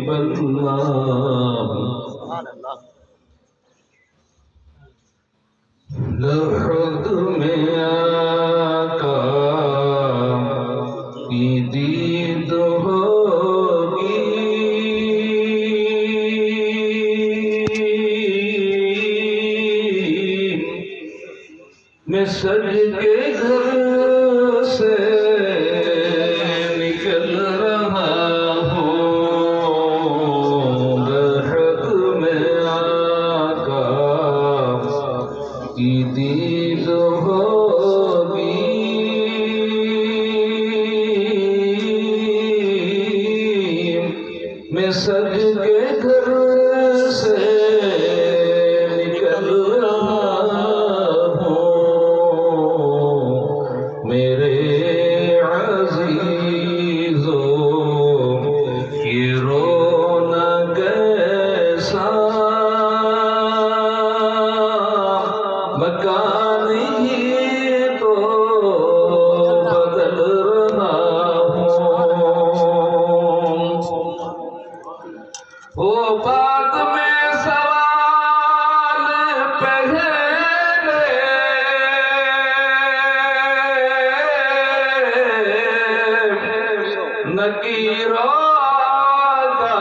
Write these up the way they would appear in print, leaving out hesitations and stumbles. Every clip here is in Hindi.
बदला लहद में आका की दीद होगी मैं सज के घर से निकल रहा हूँ लहद में आका की दीद होगी मैं सज के घर से निकल रहा हूँ मेरे अज़ीज़ों ये रौनक कैसा मकान ही तो बदल रहा हूँ वो बात में सवाल पहले नकीरों का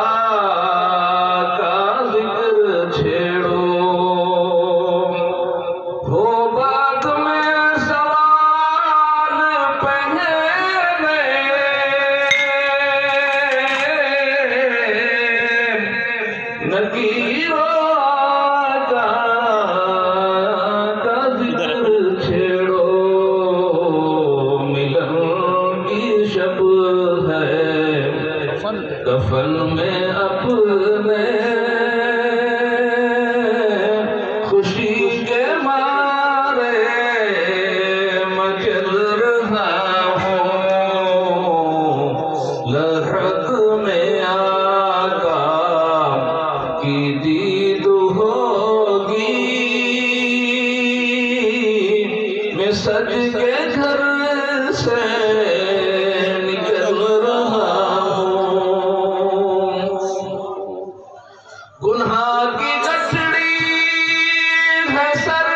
जिक्र छेड़ो वो बात में सवाल पहले नकीरों का जिक्र छेड़ो मिलन की शब है कफन में अपने खुशी के मारे मचल रहा हूँ लहद में आका की दीद होगी मैं सज के घर से निकल रहा हूँ गुनाह की गठड़ी है सर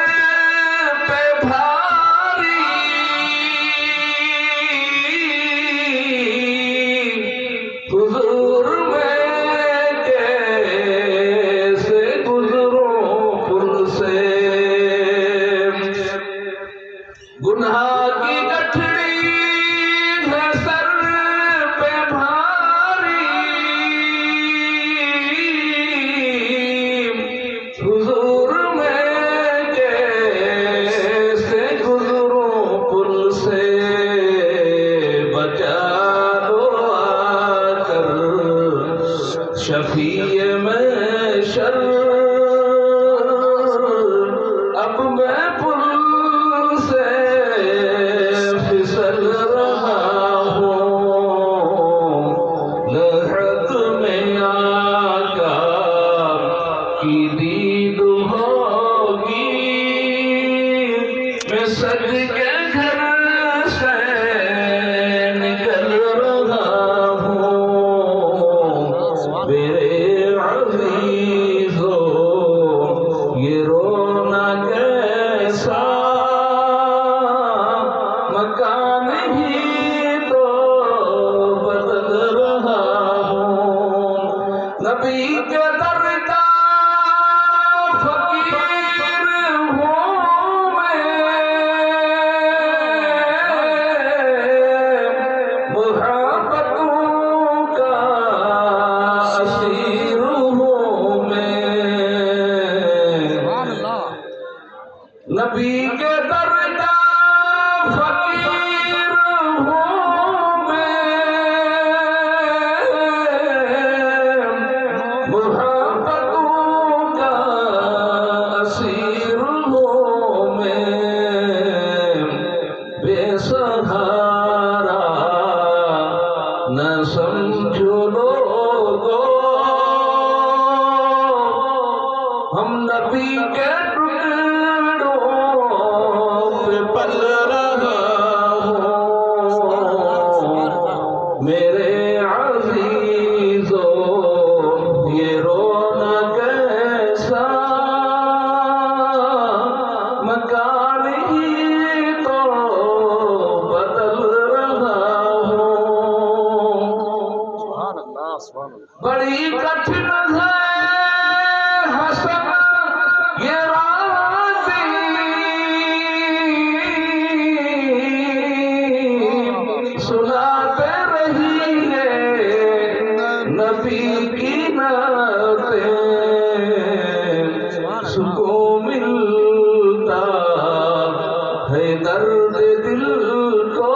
पे भारी हुजूर में कैसे गुजरूं पुल से गुनाह की गठड़ी है सर पे भारी हुजूर में कैसे गुजरूं पुल से बचा लो आकर शफीए में शर अब मैं पुल से फिसल रहा हूँ लहद में आका की दीद होगी मैं सज के घर से निकल रहा हूँ मेरे अज़ीज़ों ये रोना कैसा मकान ही तो बदल रहा हूँ नबी के दर का फकीर हूँ मैं मुहब्बतों का असीर हूँ मैं नबी के दर का फकीर हूँ मैं बड़ी कठिन है हसन ये राज़ी, सुनाते रहिए नबी की नातें, सुकून मिलता है दर्द दिल को,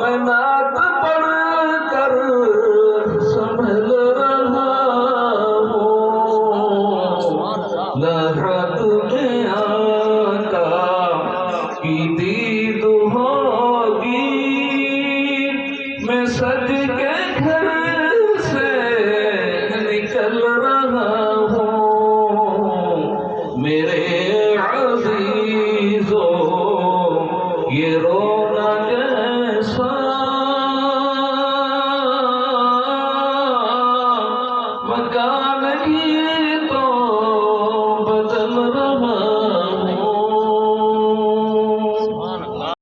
मैं नात पढ़ कर संभल रहा हूँ। लहद में आका की दीद होगी, मैं सज के घर से निकल रहा हूँ। मेरे